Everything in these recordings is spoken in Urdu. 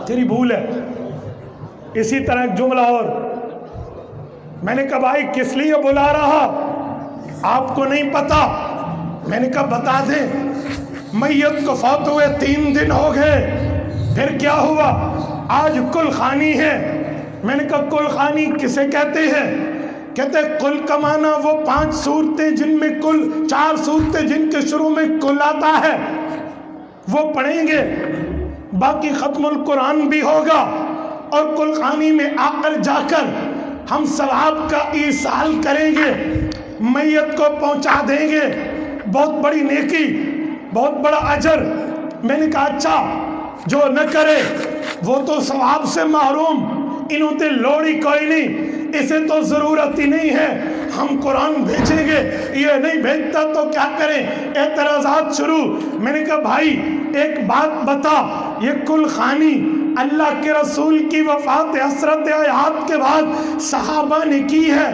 تیری بھول ہے۔ اسی طرح ایک جملہ اور، میں نے کہا بھائی کس لیے بلا رہا آپ کو نہیں پتا؟ میں نے کہا بتا دیں۔ میت کو فوت ہوئے 3 دن ہو گئے، پھر کیا ہوا؟ آج کل خانی ہے۔ میں نے کہا کل خانی کسے کہتے ہیں؟ کہتے کل کا معنی وہ 5 صورتیں جن میں کل 4 صورتیں جن کے شروع میں کل آتا ہے وہ پڑھیں گے، باقی ختم القرآن بھی ہوگا، اور کل خانی میں آ کر جا کر ہم ثواب کا ایصال کریں گے، میت کو پہنچا دیں گے، بہت بڑی نیکی، بہت بڑا اجر۔ میں نے کہا اچھا، جو نہ کرے وہ تو ثواب سے محروم، انہوں تے لوڑی کوئی نہیں، اسے تو ضرورت ہی نہیں ہے، ہم قرآن بھیجیں گے، یہ نہیں بھیجتا تو کیا کریں؟ اعتراضات شروع۔ میں نے کہا بھائی ایک بات بتا، یہ کل خانی اللہ کے رسول کی وفات حسرت حیات کے بعد صحابہ نے کی ہے؟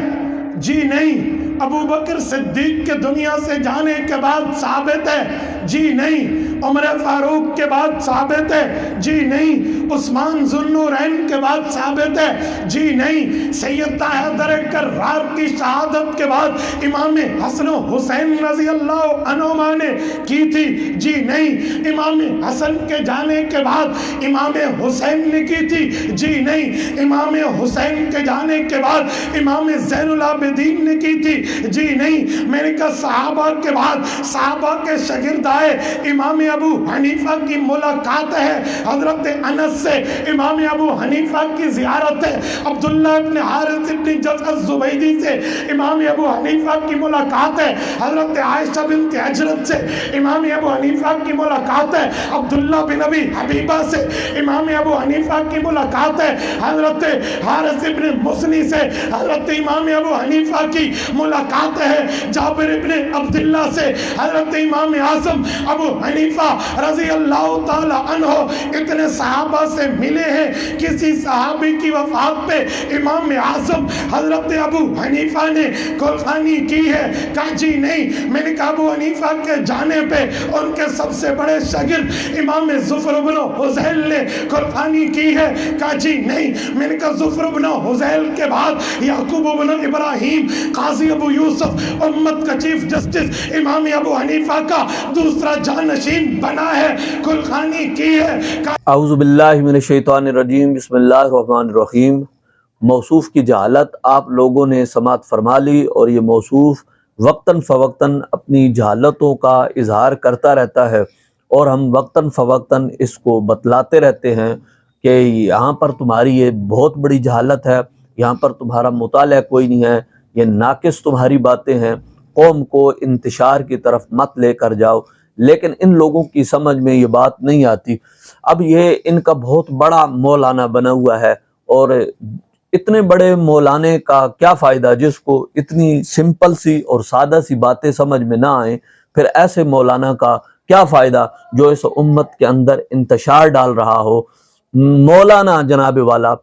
جی نہیں۔ ابو بکر صدیق کے دنیا سے جانے کے بعد ثابت ہے؟ جی نہیں۔ عمر فاروق کے بعد ثابت ہے؟ جی نہیں۔ عثمان ذو النورین کے بعد ثابت ہے؟ جی نہیں۔ سیدنا حیدر کرار کی شہادت کے بعد امام حسن و حسین رضی اللہ عنہما نے کی تھی؟ جی نہیں۔ امام حسن کے جانے کے بعد امام حسین نے کی تھی؟ جی نہیں۔ امام حسین کے جانے کے بعد امام زین العابدین نے کی تھی؟ جی نہیں۔ میں نے کہا صحابہ کے بعد صحابہ کے شاگرد آئے، امام ابو حنیفہ کی ملاقات ہے، حضرت انس سے امام ابو حنیفہ کی زیارت ہے، عبداللہ ابن حارث ابن جزء الزبیدی سے امام ابو حنیفہ کی ملاقات ہے، حضرت عائشہ بنت حجرت سے امام ابو حنیفہ کی ملاقات ہے، عبداللہ بن ابی حبیبہ سے امام ابو حنیفہ کی ملاقات ہے، حضرت حارث ابن مسنی سے حضرت امام ابو حنیفہ کی ملاقات ہے، جابر ابن عبداللہ سے حضرت امام اعظم ابو حنیفہ رضی اللہ تعالی عنہ۔ اتنے صحابہ سے ملے ہیں، کسی صحابی کی وفات پہ امام اعظم حضرت ابو حنیفہ نے قربانی کی ہے؟ کہا جی نہیں۔ میں نے کہا ابو حنیفہ کے جانے پہ ان کے سب سے بڑے شاگرد امام زفر بن حذیل نے قربانی کی ہے؟ کہا جی نہیں۔ میں نے کہا زفر بن حذیل کے بعد یعقوب بن ابراہیم قاضی ابو یوسف امت کا چیف جسٹس امام ابو حنیفہ کا دوسرا جانشین بنا ہے، قربانی کی ہے۔ اعوذ باللہ من الشیطان الرجیم، بسم اللہ الرحمن الرحیم۔ موصوف کی جہالت آپ لوگوں نے سماعت فرما لی، اور یہ موصوف وقتاً فوقتاً اپنی جہالتوں کا اظہار کرتا رہتا ہے، اور ہم وقتاً فوقتاً اس کو بتلاتے رہتے ہیں کہ یہاں پر تمہاری یہ بہت بڑی جہالت ہے، یہاں پر تمہارا مطالعہ کوئی نہیں ہے، یہ ناقص تمہاری باتیں ہیں، قوم کو انتشار کی طرف مت لے کر جاؤ۔ لیکن ان لوگوں کی سمجھ میں یہ بات نہیں آتی۔ اب یہ ان کا بہت بڑا مولانا بنا ہوا ہے، اور اتنے بڑے مولانے کا کیا فائدہ جس کو اتنی سمپل سی اور سادہ سی باتیں سمجھ میں نہ آئیں؟ پھر ایسے مولانا کا کیا فائدہ جو اس امت کے اندر انتشار ڈال رہا ہو؟ مولانا جناب والا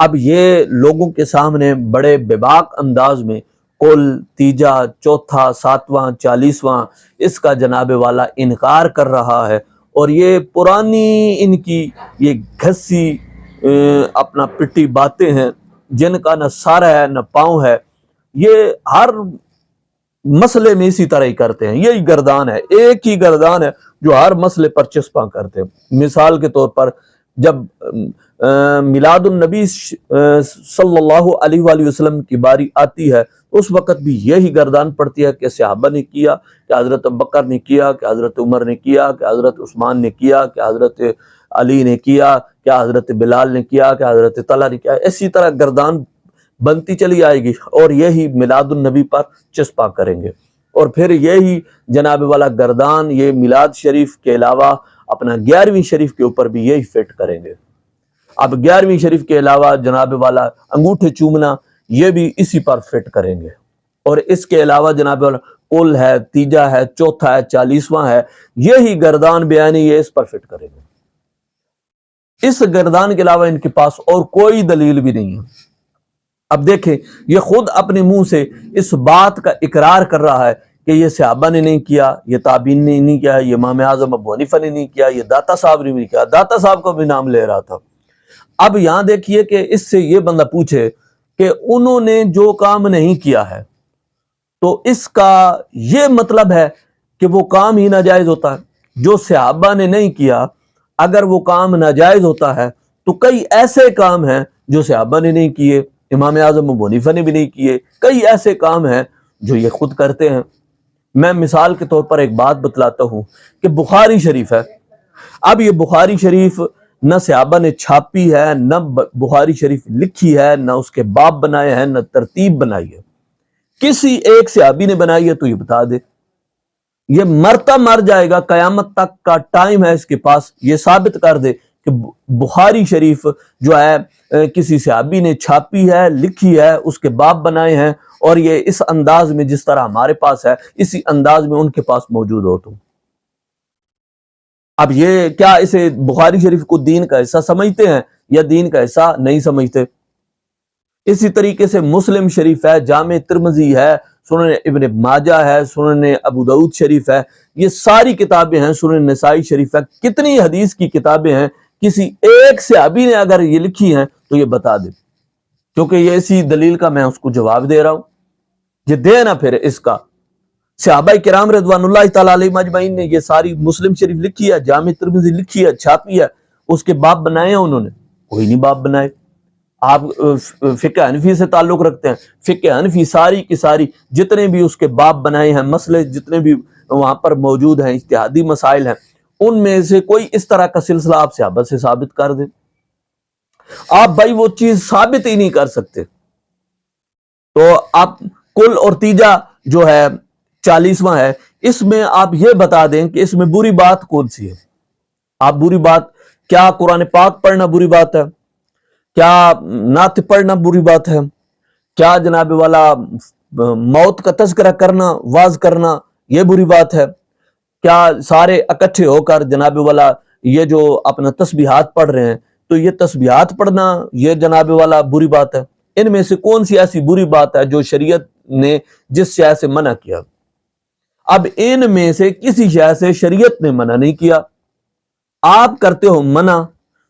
اب یہ لوگوں کے سامنے بڑے بے باک انداز میں کل، تیجا، چوتھا، ساتواں، 40واں اس کا جناب والا انکار کر رہا ہے، اور یہ پرانی ان کی یہ گھسی اپنا پٹی باتیں ہیں جن کا نہ سر ہے نہ پاؤں ہے۔ یہ ہر مسئلے میں اسی طرح ہی کرتے ہیں، یہی گردان ہے، ایک ہی گردان ہے جو ہر مسئلے پر چسپاں کرتے ہیں۔ مثال کے طور پر جب میلاد النبی صلی اللہ علیہ وآلہ وسلم کی باری آتی ہے، اس وقت بھی یہی گردان پڑتی ہے کہ صحابہ نے کیا، کہ حضرت بکر نے کیا، کہ حضرت عمر نے کیا، کہ حضرت عثمان نے کیا، کہ حضرت علی نے کیا، کہ حضرت بلال نے کیا، کہ حضرت طلحہ نے کیا۔ اسی طرح گردان بنتی چلی آئے گی، اور یہی میلاد النبی پر چسپاں کریں گے، اور پھر یہی جناب والا گردان یہ میلاد شریف کے علاوہ اپنا 11ویں شریف کے اوپر بھی یہی فٹ کریں گے۔ اب 11ویں شریف کے علاوہ جناب والا انگوٹھے چومنا یہ بھی اسی پر فٹ کریں گے، اور اس کے علاوہ جناب والا کل ہے، تیجا ہے، چوتھا ہے، 40واں ہے، یہی گردان بیانی یہ اس پر فٹ کریں گے۔ اس گردان کے علاوہ ان کے پاس اور کوئی دلیل بھی نہیں ہے۔ اب دیکھیں یہ خود اپنے منہ سے اس بات کا اقرار کر رہا ہے کہ یہ صحابہ نے نہیں کیا، یہ تابعین نے نہیں کیا، یہ امام اعظم ابو حنیفہ نے نہیں کیا، یہ داتا صاحب نے نہیں کیا۔ داتا صاحب کو بھی نام لے رہا تھا، اب یہاں دیکھیے کہ اس سے یہ بندہ پوچھے کہ انہوں نے جو کام نہیں کیا ہے تو اس کا یہ مطلب ہے کہ وہ کام ہی ناجائز ہوتا ہے؟ جو صحابہ نے نہیں کیا اگر وہ کام ناجائز ہوتا ہے تو کئی ایسے کام ہیں جو صحابہ نے نہیں کیے، امام اعظم ابو حنیفہ نے بھی نہیں کیے، کئی ایسے کام ہیں جو یہ خود کرتے ہیں۔ میں مثال کے طور پر ایک بات بتلاتا ہوں کہ بخاری شریف ہے، اب یہ بخاری شریف نہ صحابہ نے چھاپی ہے، نہ بخاری شریف لکھی ہے، نہ اس کے باب بنائے ہیں، نہ ترتیب بنائی ہے، کسی ایک صحابی نے بنائی ہے تو یہ بتا دے، یہ مرتا مر جائے گا، قیامت تک کا ٹائم ہے اس کے پاس، یہ ثابت کر دے کہ بخاری شریف جو ہے کسی صحابی نے چھاپی ہے، لکھی ہے، اس کے باب بنائے ہیں، اور یہ اس انداز میں جس طرح ہمارے پاس ہے اسی انداز میں ان کے پاس موجود ہو۔ تو اب یہ کیا اسے بخاری شریف کو دین کا حصہ سمجھتے ہیں یا دین کا حصہ نہیں سمجھتے؟ اسی طریقے سے مسلم شریف ہے، جامع ترمذی ہے، سنن ابن ماجہ ہے، سنن ابو داؤد شریف ہے، یہ ساری کتابیں ہیں، سنن نسائی شریف ہے، کتنی حدیث کی کتابیں ہیں، کسی ایک صحابی نے اگر یہ لکھی ہیں تو یہ بتا دے، کیونکہ یہ اسی دلیل کا میں اس کو جواب دے رہا ہوں، یہ دے نا پھر اس کا۔ صحابہ کرام رضوان اللہ تعالی علیہم اجمعین نے یہ ساری مسلم شریف لکھی ہے، جامع ترمذی لکھی ہے، چھاپی ہے، اس کے باب بنائے ہیں انہوں نے؟ کوئی نہیں باب بنائے۔ آپ فقہ حنفی سے تعلق رکھتے ہیں، فقہ حنفی ساری کی ساری جتنے بھی اس کے باب بنائے ہیں، مسئلے جتنے بھی وہاں پر موجود ہیں، اجتہادی مسائل ہیں، ان میں سے کوئی اس طرح کا سلسلہ آپ صحابہ سے ثابت کر دیں۔ آپ بھائی وہ چیز ثابت ہی نہیں کر سکتے، تو آپ کل اور تیجا جو ہے 40واں ہے، اس میں آپ یہ بتا دیں کہ اس میں بری بات کون سی ہے۔ آپ بری بات کیا قرآن پاک پڑھنا بری بات ہے؟ کیا نعت پڑھنا بری بات ہے؟ کیا جناب والا موت کا تذکرہ کرنا، واز کرنا یہ بری بات ہے؟ کیا سارے اکٹھے ہو کر جناب والا یہ جو اپنا تسبیحات پڑھ رہے ہیں تو یہ تسبیحات پڑھنا یہ جناب والا بری بات ہے؟ ان میں سے کون سی ایسی بری بات ہے جو شریعت نے جس شے سے منع کیا؟ اب ان میں سے کسی شے سے شریعت نے منع نہیں کیا، آپ کرتے ہو منع،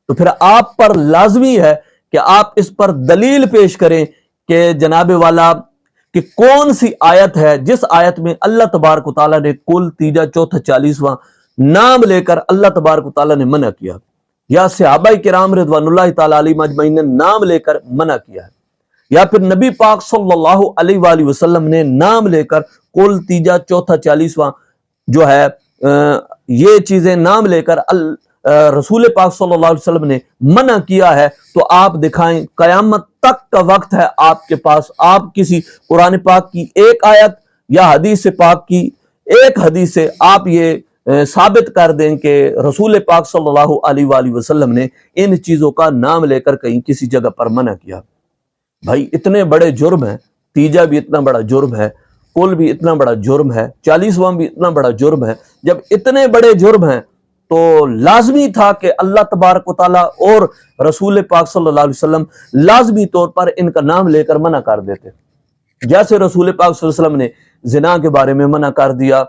تو پھر آپ پر لازمی ہے کہ آپ اس پر دلیل پیش کریں کہ جناب والا کہ کون سی آیت ہے جس آیت میں اللہ تبارک و تعالیٰ نے کل تیجا چوتھا 40واں نام لے کر اللہ تبارک و تعالیٰ نے منع کیا، یا صحابہ کرام رضوان اللہ تعالیٰ علیہم اجمعین نے نام لے کر منع کیا ہے، یا پھر نبی پاک صلی اللہ علیہ وآلہ وسلم نے نام لے کر کل تیجا چوتھا 40واں جو ہے یہ چیزیں نام لے کر رسول پاک صلی اللہ علیہ وسلم نے منع کیا ہے، تو آپ دکھائیں، قیامت تک کا وقت ہے آپ کے پاس، آپ کسی قرآن پاک کی ایک آیت یا حدیث پاک کی ایک حدیث سے آپ یہ ثابت کر دیں کہ رسول پاک صلی اللہ علیہ وآلہ وسلم نے ان چیزوں کا نام لے کر کہیں کسی جگہ پر منع کیا۔ بھائی اتنے بڑے جرم ہیں، تیجا بھی اتنا بڑا جرم ہے، کل بھی اتنا بڑا جرم ہے، 40واں بھی اتنا بڑا جرم ہے، جب اتنے بڑے جرم ہیں تو لازمی تھا کہ اللہ تبارک و تعالیٰ اور رسول پاک صلی اللہ علیہ وسلم لازمی طور پر ان کا نام لے کر منع کر دیتے، جیسے رسول پاک صلی اللہ علیہ وسلم نے زنا کے بارے میں منع کر دیا،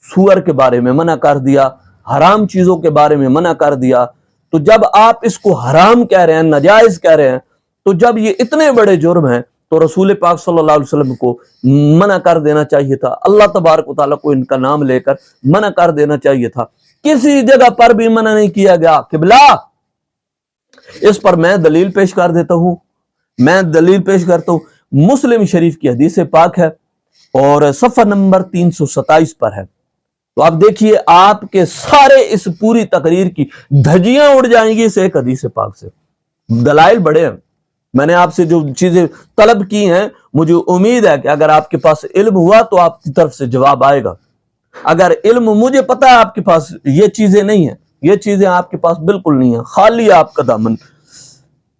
سور کے بارے میں منع کر دیا، حرام چیزوں کے بارے میں منع کر دیا، تو جب آپ اس کو حرام کہہ رہے ہیں، ناجائز کہہ رہے ہیں، تو جب یہ اتنے بڑے جرم ہیں تو رسول پاک صلی اللہ علیہ وسلم کو منع کر دینا چاہیے تھا، اللہ تبارک و تعالیٰ کو ان کا نام لے کر منع کر دینا چاہیے تھا، کسی جگہ پر بھی منع نہیں کیا گیا۔ قبلہ اس پر میں دلیل پیش کر دیتا ہوں، میں دلیل پیش کرتا ہوں، مسلم شریف کی حدیث پاک ہے اور صفحہ نمبر 327 پر ہے، تو آپ دیکھیے آپ کے سارے اس پوری تقریر کی دھجیاں اڑ جائیں گی اس ایک حدیث پاک سے۔ دلائل بڑے ہیں، میں نے آپ سے جو چیزیں طلب کی ہیں مجھے امید ہے کہ اگر آپ کے پاس علم ہوا تو آپ کی طرف سے جواب آئے گا، اگر علم مجھے پتا ہے آپ کے پاس یہ چیزیں نہیں ہیں، یہ چیزیں آپ کے پاس بالکل نہیں ہیں، خالی آپ کا دامن۔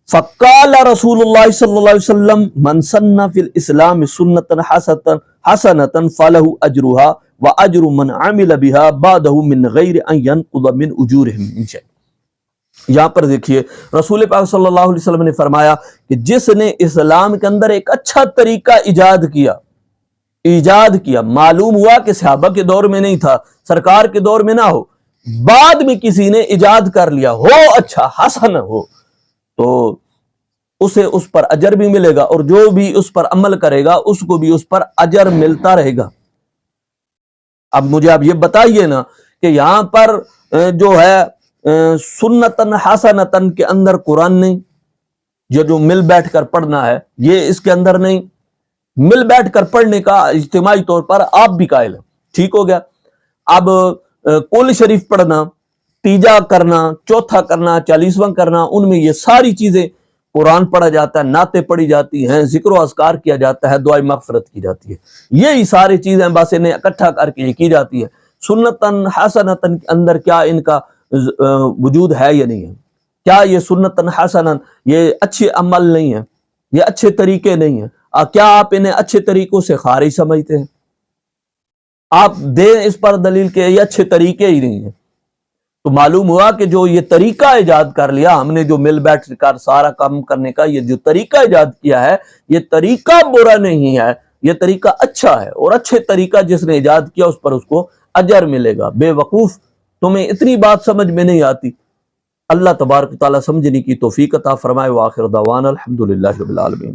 فقال رسول اللہ صلی اللہ علیہ وسلم من سن فی الاسلام سنتا حسنتا فلہ اجرها واجر من عمل بها بعده من غیر ان ينقض من اجورهم من شیء۔ یہاں پر دیکھیے رسول پاک صلی اللہ علیہ وسلم نے فرمایا کہ جس نے اسلام کے اندر ایک اچھا طریقہ ایجاد کیا، معلوم ہوا کہ صحابہ کے دور میں نہیں تھا، سرکار کے دور میں نہ ہو، بعد میں کسی نے ایجاد کر لیا ہو، اچھا حسن ہو، تو اسے اس پر اجر بھی ملے گا، اور جو بھی اس پر عمل کرے گا اس کو بھی اس پر اجر ملتا رہے گا۔ اب مجھے آپ یہ بتائیے نا کہ یہاں پر جو ہے سنتن حسنتن کے اندر قرآن نہیں، یہ جو مل بیٹھ کر پڑھنا ہے یہ اس کے اندر نہیں۔ مل بیٹھ کر پڑھنے کا اجتماعی طور پر آپ بھی قائل ہیں، ٹھیک ہو گیا۔ اب کل شریف پڑھنا، تیجا کرنا، چوتھا کرنا، 40واں کرنا، ان میں یہ ساری چیزیں، قرآن پڑھا جاتا ہے، نعتیں پڑھی جاتی ہیں، ذکر و اذکار کیا جاتا ہے، دعائے مغفرت کی جاتی ہے، یہی ساری چیزیں بس انہیں اکٹھا کر کے کی جاتی ہے۔ سنتن حسنتن کے اندر کیا ان کا وجود ہے یا نہیں ہے؟ کیا یہ سنتن حسنن یہ اچھے عمل نہیں ہے، یہ اچھے طریقے نہیں ہیں؟ کیا آپ انہیں اچھے طریقوں سے خارج سمجھتے ہیں؟ آپ دیں اس پر دلیل کہ یہ اچھے طریقے ہی نہیں ہیں۔ تو معلوم ہوا کہ جو یہ طریقہ ایجاد کر لیا ہم نے، جو مل بیٹھ کر سارا کام کرنے کا یہ جو طریقہ ایجاد کیا ہے، یہ طریقہ برا نہیں ہے، یہ طریقہ اچھا ہے، اور اچھے طریقہ جس نے ایجاد کیا اس پر اس کو اجر ملے گا۔ بے وقوف، تمہیں اتنی بات سمجھ میں نہیں آتی۔ اللہ تبارک و تعالیٰ سمجھنے کی توفیق عطا فرمائے۔ وآخر دعوانا الحمدللہ رب العالمین۔